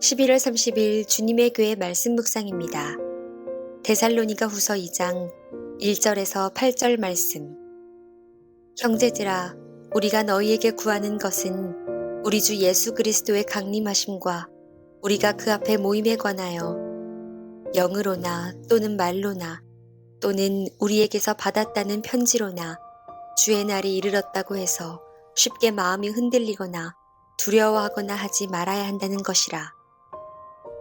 11월 30일 주님의 교회 말씀 묵상입니다. 데살로니가 후서 2장 1절에서 8절 말씀. 형제들아, 우리가 너희에게 구하는 것은 우리 주 예수 그리스도의 강림하심과 우리가 그 앞에 모임에 관하여 영으로나 또는 말로나 또는 우리에게서 받았다는 편지로나 주의 날이 이르렀다고 해서 쉽게 마음이 흔들리거나 두려워하거나 하지 말아야 한다는 것이라.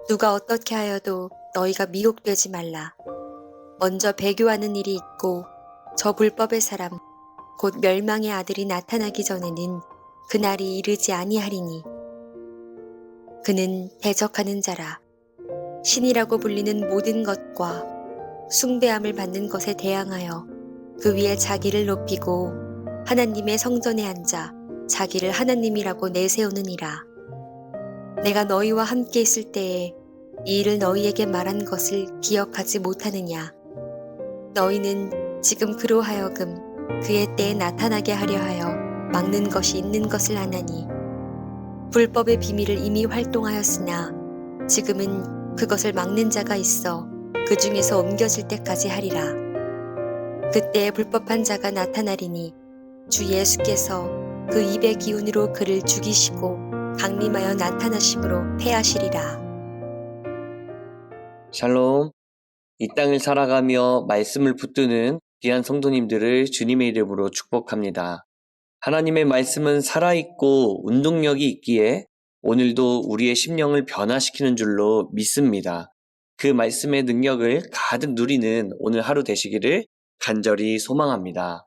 누가 어떻게 하여도 너희가 미혹되지 말라. 먼저 배교하는 일이 있고 저 불법의 사람 곧 멸망의 아들이 나타나기 전에는 그날이 이르지 아니하리니 그는 대적하는 자라. 신이라고 불리는 모든 것과 숭배함을 받는 것에 대항하여 그 위에 자기를 높이고 하나님의 성전에 앉아 자기를 하나님이라고 내세우느니라. 내가 너희와 함께 있을 때에 이 일을 너희에게 말한 것을 기억하지 못하느냐. 너희는 지금 그로 하여금 그의 때에 나타나게 하려 하여 막는 것이 있는 것을 아나니 불법의 비밀을 이미 활동하였으나 지금은 그것을 막는 자가 있어 그 중에서 옮겨질 때까지 하리라. 그때에 불법한 자가 나타나리니 주 예수께서 그 입의 기운으로 그를 죽이시고 강림하여 나타나심으로 패하시리라. 샬롬. 이 땅을 살아가며 말씀을 붙드는 귀한 성도님들을 주님의 이름으로 축복합니다. 하나님의 말씀은 살아있고 운동력이 있기에 오늘도 우리의 심령을 변화시키는 줄로 믿습니다. 그 말씀의 능력을 가득 누리는 오늘 하루 되시기를 간절히 소망합니다.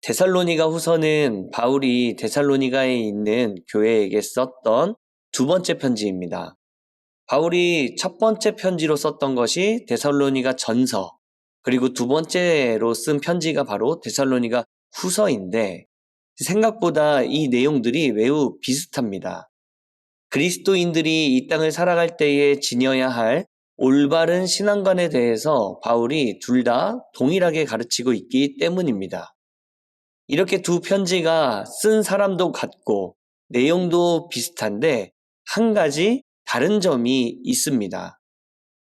데살로니가 후서는 바울이 데살로니가에 있는 교회에게 썼던 두 번째 편지입니다. 바울이 첫 번째 편지로 썼던 것이 데살로니가 전서, 그리고 두 번째로 쓴 편지가 바로 데살로니가 후서인데 생각보다 이 내용들이 매우 비슷합니다. 그리스도인들이 이 땅을 살아갈 때에 지녀야 할 올바른 신앙관에 대해서 바울이 둘 다 동일하게 가르치고 있기 때문입니다. 이렇게 두 편지가 쓴 사람도 같고 내용도 비슷한데 한 가지 다른 점이 있습니다.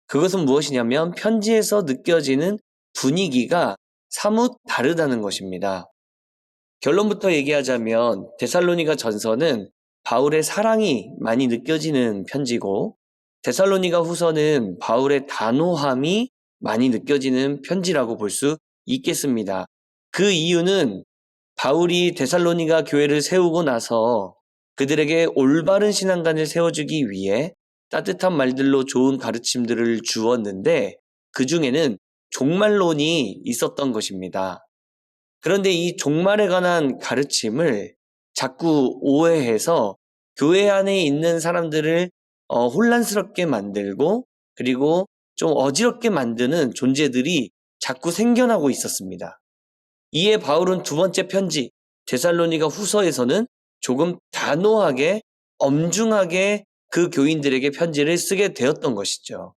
그것은 무엇이냐면 편지에서 느껴지는 분위기가 사뭇 다르다는 것입니다. 결론부터 얘기하자면 데살로니가 전서는 바울의 사랑이 많이 느껴지는 편지고 데살로니가 후서는 바울의 단호함이 많이 느껴지는 편지라고 볼 수 있겠습니다. 그 이유는 바울이 데살로니가 교회를 세우고 나서 그들에게 올바른 신앙관을 세워주기 위해 따뜻한 말들로 좋은 가르침들을 주었는데 그 중에는 종말론이 있었던 것입니다. 그런데 이 종말에 관한 가르침을 자꾸 오해해서 교회 안에 있는 사람들을 혼란스럽게 만들고 그리고 좀 어지럽게 만드는 존재들이 자꾸 생겨나고 있었습니다. 이에 바울은 두 번째 편지 데살로니가 후서에서는 조금 단호하게 엄중하게 그 교인들에게 편지를 쓰게 되었던 것이죠.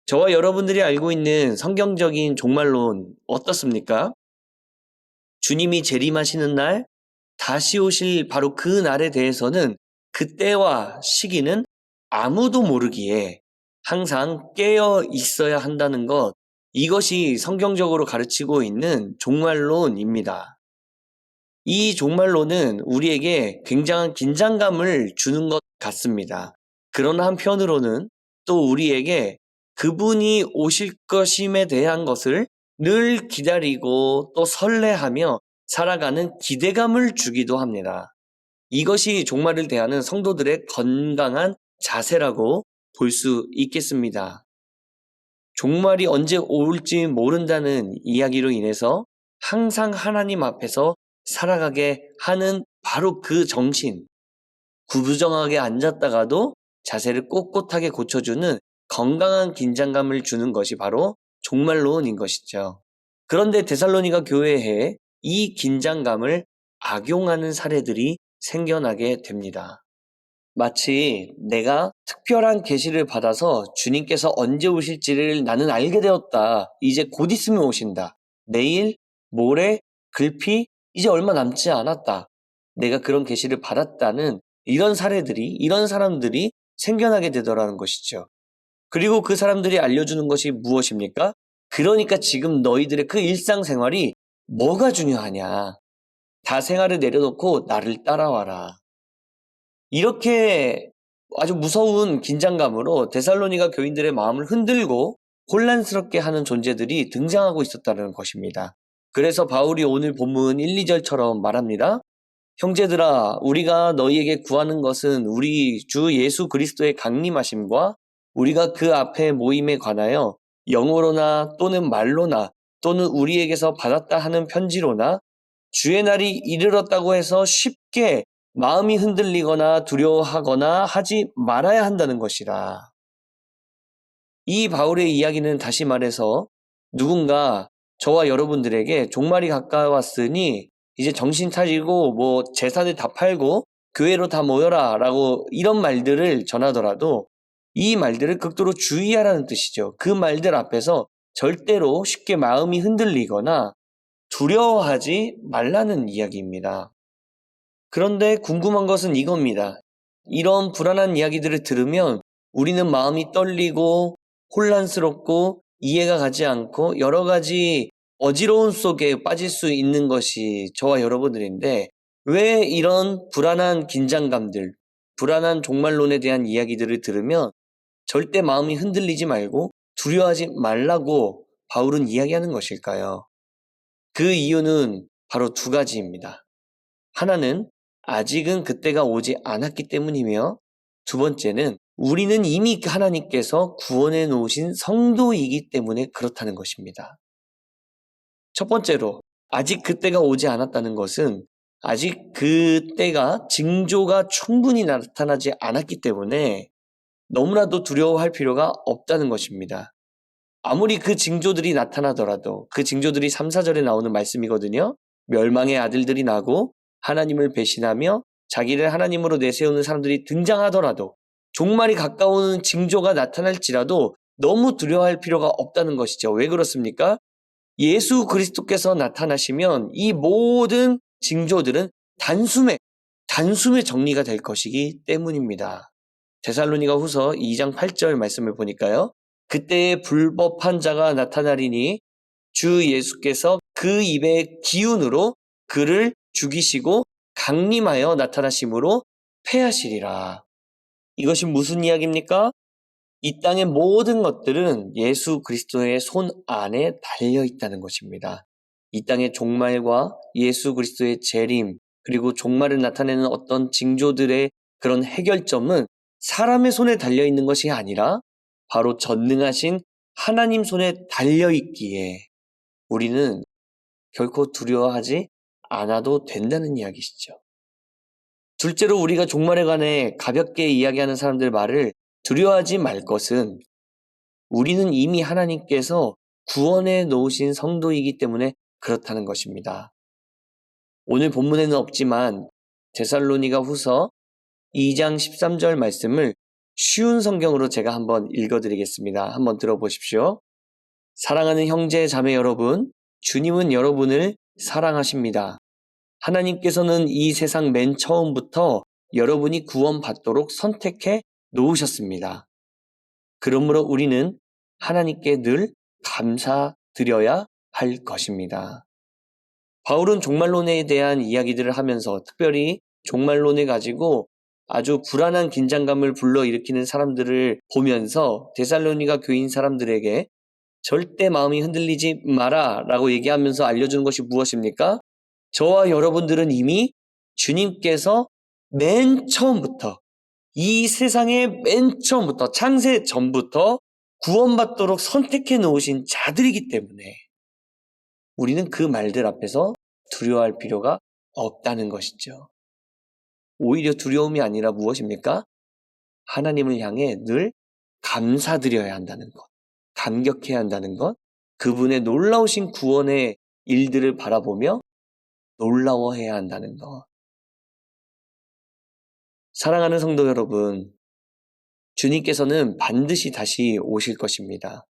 저와 여러분들이 알고 있는 성경적인 종말론 어떻습니까? 주님이 재림하시는 날, 다시 오실 바로 그 날에 대해서는 그때와 시기는 아무도 모르기에 항상 깨어 있어야 한다는 것, 이것이 성경적으로 가르치고 있는 종말론입니다. 이 종말론은 우리에게 굉장한 긴장감을 주는 것 같습니다. 그러나 한편으로는 또 우리에게 그분이 오실 것임에 대한 것을 늘 기다리고 또 설레하며 살아가는 기대감을 주기도 합니다. 이것이 종말을 대하는 성도들의 건강한 자세라고 볼 수 있겠습니다. 종말이 언제 올지 모른다는 이야기로 인해서 항상 하나님 앞에서 살아가게 하는 바로 그 정신, 구부정하게 앉았다가도 자세를 꼿꼿하게 고쳐주는 건강한 긴장감을 주는 것이 바로 종말론인 것이죠. 그런데 데살로니가 교회에 이 긴장감을 악용하는 사례들이 생겨나게 됩니다. 마치 내가 특별한 계시를 받아서 주님께서 언제 오실지를 나는 알게 되었다. 이제 곧 있으면 오신다. 내일, 모레, 글피 이제 얼마 남지 않았다. 내가 그런 계시를 받았다는 이런 사람들이 생겨나게 되더라는 것이죠. 그리고 그 사람들이 알려주는 것이 무엇입니까? 그러니까 지금 너희들의 그 일상생활이 뭐가 중요하냐. 다 생활을 내려놓고 나를 따라와라. 이렇게 아주 무서운 긴장감으로 데살로니가 교인들의 마음을 흔들고 혼란스럽게 하는 존재들이 등장하고 있었다는 것입니다. 그래서 바울이 오늘 본문 1, 2절처럼 말합니다. 형제들아, 우리가 너희에게 구하는 것은 우리 주 예수 그리스도의 강림하심과 우리가 그 앞에 모임에 관하여 영어로나 또는 말로나 또는 우리에게서 받았다 하는 편지로나 주의 날이 이르렀다고 해서 쉽게 마음이 흔들리거나 두려워하거나 하지 말아야 한다는 것이라. 이 바울의 이야기는 다시 말해서 누군가 저와 여러분들에게 종말이 가까웠으니 이제 정신 차리고 뭐 재산을 다 팔고 교회로 다 모여라 라고 이런 말들을 전하더라도 이 말들을 극도로 주의하라는 뜻이죠. 그 말들 앞에서 절대로 쉽게 마음이 흔들리거나 두려워하지 말라는 이야기입니다. 그런데 궁금한 것은 이겁니다. 이런 불안한 이야기들을 들으면 우리는 마음이 떨리고 혼란스럽고 이해가 가지 않고 여러 가지 어지러움 속에 빠질 수 있는 것이 저와 여러분들인데 왜 이런 불안한 긴장감들, 불안한 종말론에 대한 이야기들을 들으면 절대 마음이 흔들리지 말고 두려워하지 말라고 바울은 이야기하는 것일까요? 그 이유는 바로 두 가지입니다. 하나는 아직은 그때가 오지 않았기 때문이며 두 번째는 우리는 이미 하나님께서 구원해 놓으신 성도이기 때문에 그렇다는 것입니다. 첫 번째로 아직 그때가 오지 않았다는 것은 아직 그때가 징조가 충분히 나타나지 않았기 때문에 너무나도 두려워할 필요가 없다는 것입니다. 아무리 그 징조들이 나타나더라도 그 징조들이 3, 4절에 나오는 말씀이거든요. 멸망의 아들들이 나고 하나님을 배신하며 자기를 하나님으로 내세우는 사람들이 등장하더라도 종말이 가까운 징조가 나타날지라도 너무 두려워할 필요가 없다는 것이죠. 왜 그렇습니까? 예수 그리스도께서 나타나시면 이 모든 징조들은 단숨에 정리가 될 것이기 때문입니다. 데살로니가 후서 2장 8절 말씀을 보니까요. 그때의 불법한 자가 나타나리니 주 예수께서 그 입의 기운으로 그를 죽이시고 강림하여 나타나심으로 패하시리라. 이것이 무슨 이야기입니까? 이 땅의 모든 것들은 예수 그리스도의 손 안에 달려 있다는 것입니다. 이 땅의 종말과 예수 그리스도의 재림, 그리고 종말을 나타내는 어떤 징조들의 그런 해결점은 사람의 손에 달려 있는 것이 아니라 바로 전능하신 하나님 손에 달려 있기에 우리는 결코 두려워하지 않아도 된다는 이야기시죠. 둘째로 우리가 종말에 관해 가볍게 이야기하는 사람들 말을 두려워하지 말 것은 우리는 이미 하나님께서 구원해 놓으신 성도이기 때문에 그렇다는 것입니다. 오늘 본문에는 없지만 데살로니가 후서 2장 13절 말씀을 쉬운 성경으로 제가 한번 읽어드리겠습니다. 한번 들어보십시오. 사랑하는 형제 자매 여러분, 주님은 여러분을 사랑하십니다. 하나님께서는 이 세상 맨 처음부터 여러분이 구원받도록 선택해 놓으셨습니다. 그러므로 우리는 하나님께 늘 감사드려야 할 것입니다. 바울은 종말론에 대한 이야기들을 하면서 특별히 종말론을 가지고 아주 불안한 긴장감을 불러일으키는 사람들을 보면서 데살로니가 교인 사람들에게 절대 마음이 흔들리지 마라 라고 얘기하면서 알려주는 것이 무엇입니까? 저와 여러분들은 이미 주님께서 맨 처음부터 이 세상의 맨 처음부터 창세 전부터 구원받도록 선택해 놓으신 자들이기 때문에 우리는 그 말들 앞에서 두려워할 필요가 없다는 것이죠. 오히려 두려움이 아니라 무엇입니까? 하나님을 향해 늘 감사드려야 한다는 것, 감격해야 한다는 것, 그분의 놀라우신 구원의 일들을 바라보며 놀라워해야 한다는 것. 사랑하는 성도 여러분, 주님께서는 반드시 다시 오실 것입니다.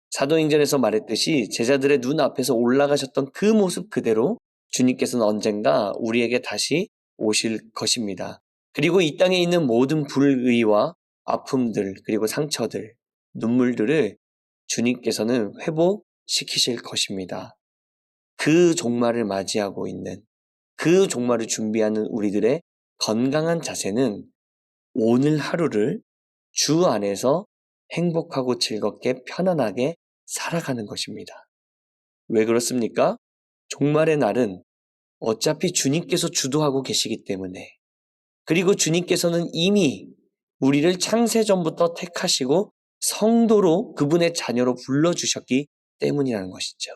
사도행전에서 말했듯이 제자들의 눈앞에서 올라가셨던 그 모습 그대로 주님께서는 언젠가 우리에게 다시 오실 것입니다. 그리고 이 땅에 있는 모든 불의와 아픔들, 그리고 상처들, 눈물들을 주님께서는 회복시키실 것입니다. 그 종말을 맞이하고 있는, 그 종말을 준비하는 우리들의 건강한 자세는 오늘 하루를 주 안에서 행복하고 즐겁게 편안하게 살아가는 것입니다. 왜 그렇습니까? 종말의 날은 어차피 주님께서 주도하고 계시기 때문에, 그리고 주님께서는 이미 우리를 창세전부터 택하시고 성도로 그분의 자녀로 불러주셨기 때문이라는 것이죠.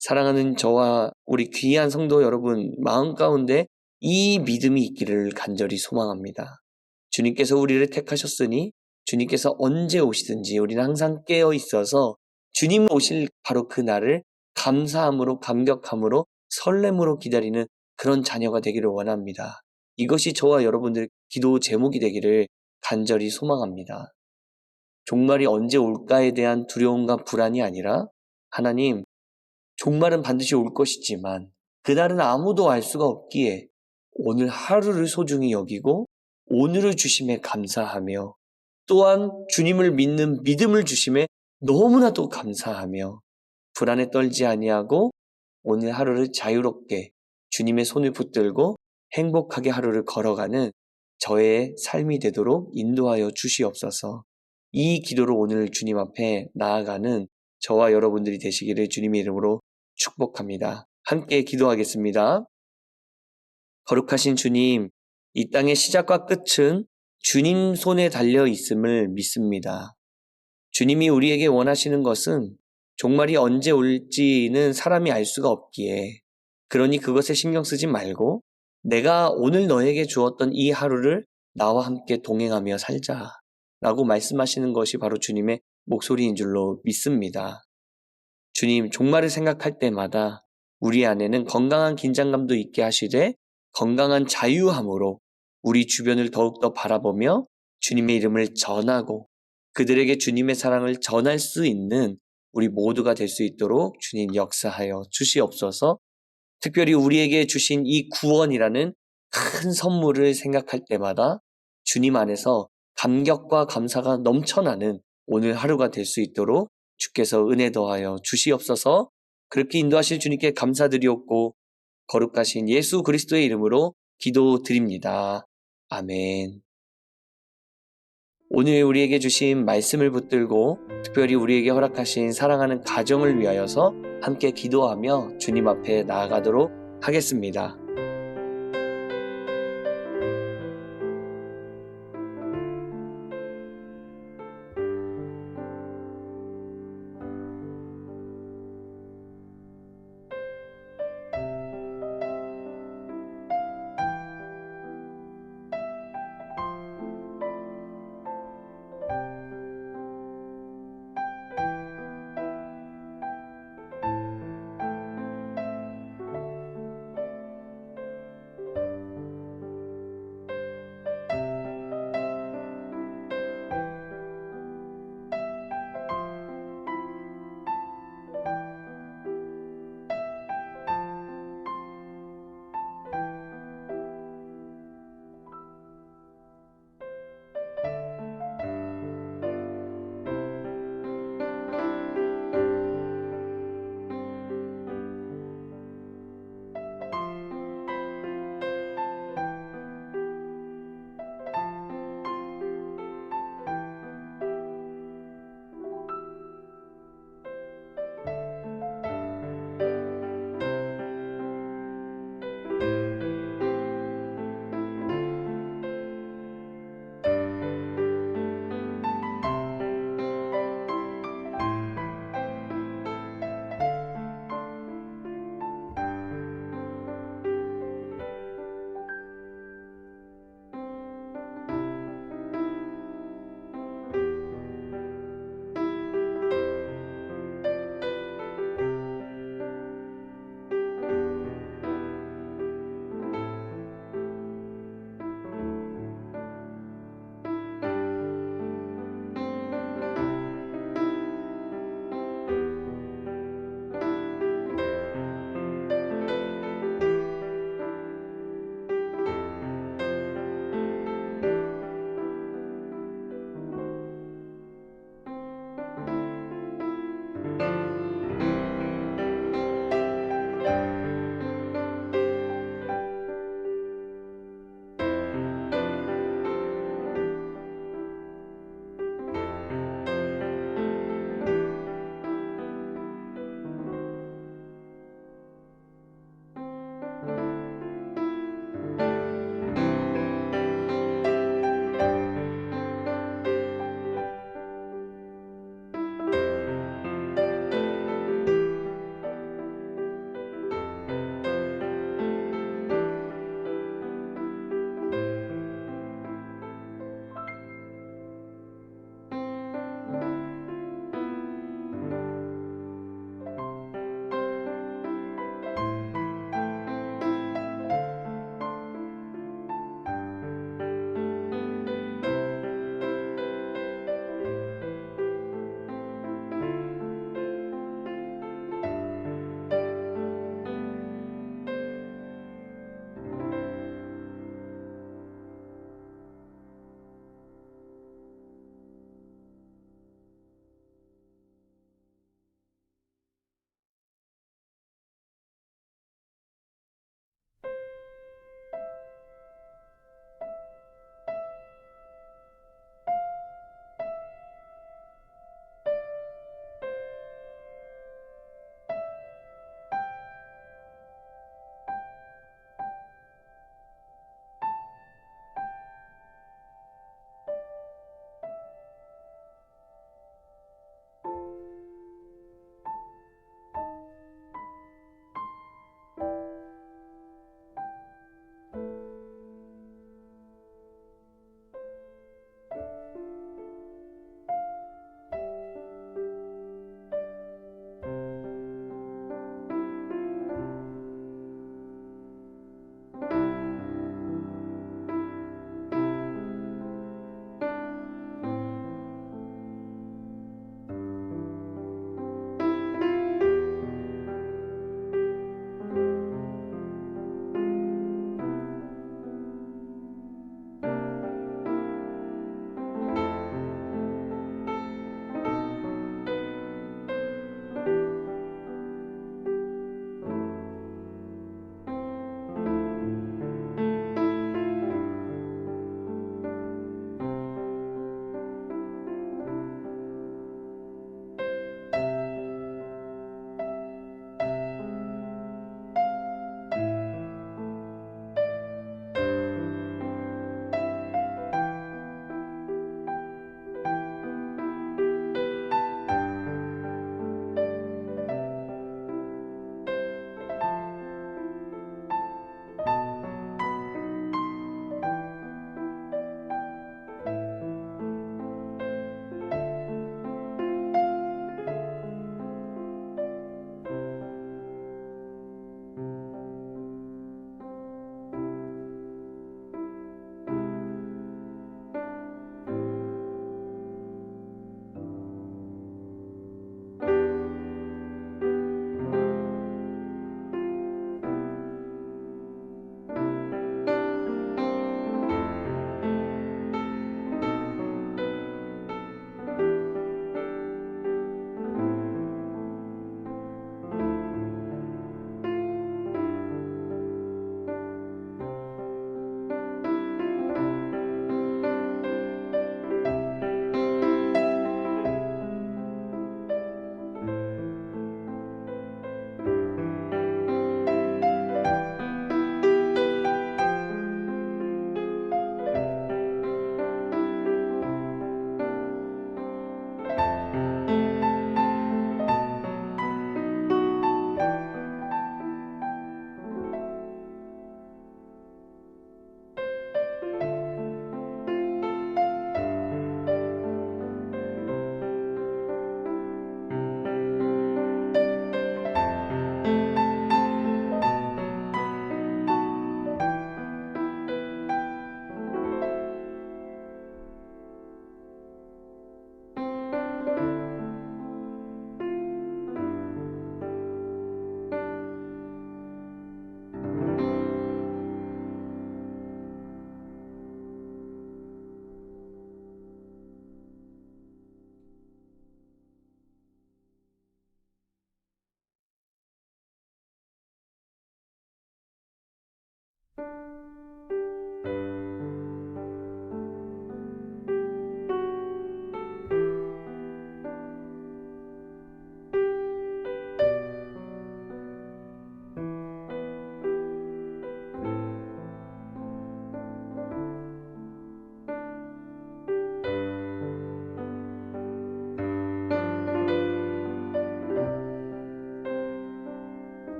사랑하는 저와 우리 귀한 성도 여러분, 마음 가운데 이 믿음이 있기를 간절히 소망합니다. 주님께서 우리를 택하셨으니 주님께서 언제 오시든지 우리는 항상 깨어 있어서 주님 오실 바로 그 날을 감사함으로, 감격함으로, 설렘으로 기다리는 그런 자녀가 되기를 원합니다. 이것이 저와 여러분들 기도 제목이 되기를 간절히 소망합니다. 종말이 언제 올까에 대한 두려움과 불안이 아니라, 하나님, 종말은 반드시 올 것이지만 그날은 아무도 알 수가 없기에 오늘 하루를 소중히 여기고 오늘을 주심에 감사하며, 또한 주님을 믿는 믿음을 주심에 너무나도 감사하며, 불안에 떨지 아니하고 오늘 하루를 자유롭게 주님의 손을 붙들고 행복하게 하루를 걸어가는 저의 삶이 되도록 인도하여 주시옵소서. 이 기도로 오늘 주님 앞에 나아가는 저와 여러분들이 되시기를 주님의 이름으로 축복합니다. 함께 기도하겠습니다. 거룩하신 주님, 이 땅의 시작과 끝은 주님 손에 달려 있음을 믿습니다. 주님이 우리에게 원하시는 것은 종말이 언제 올지는 사람이 알 수가 없기에, 그러니 그것에 신경 쓰지 말고 내가 오늘 너에게 주었던 이 하루를 나와 함께 동행하며 살자 라고 말씀하시는 것이 바로 주님의 목소리인 줄로 믿습니다. 주님, 종말을 생각할 때마다 우리 안에는 건강한 긴장감도 있게 하시되 건강한 자유함으로 우리 주변을 더욱더 바라보며 주님의 이름을 전하고 그들에게 주님의 사랑을 전할 수 있는 우리 모두가 될 수 있도록 주님 역사하여 주시옵소서. 특별히 우리에게 주신 이 구원이라는 큰 선물을 생각할 때마다 주님 안에서 감격과 감사가 넘쳐나는 오늘 하루가 될 수 있도록 주께서 은혜 더하여 주시옵소서. 그렇게 인도하실 주님께 감사드리옵고 거룩하신 예수 그리스도의 이름으로 기도드립니다. 아멘. 오늘 우리에게 주신 말씀을 붙들고 특별히 우리에게 허락하신 사랑하는 가정을 위하여서 함께 기도하며 주님 앞에 나아가도록 하겠습니다.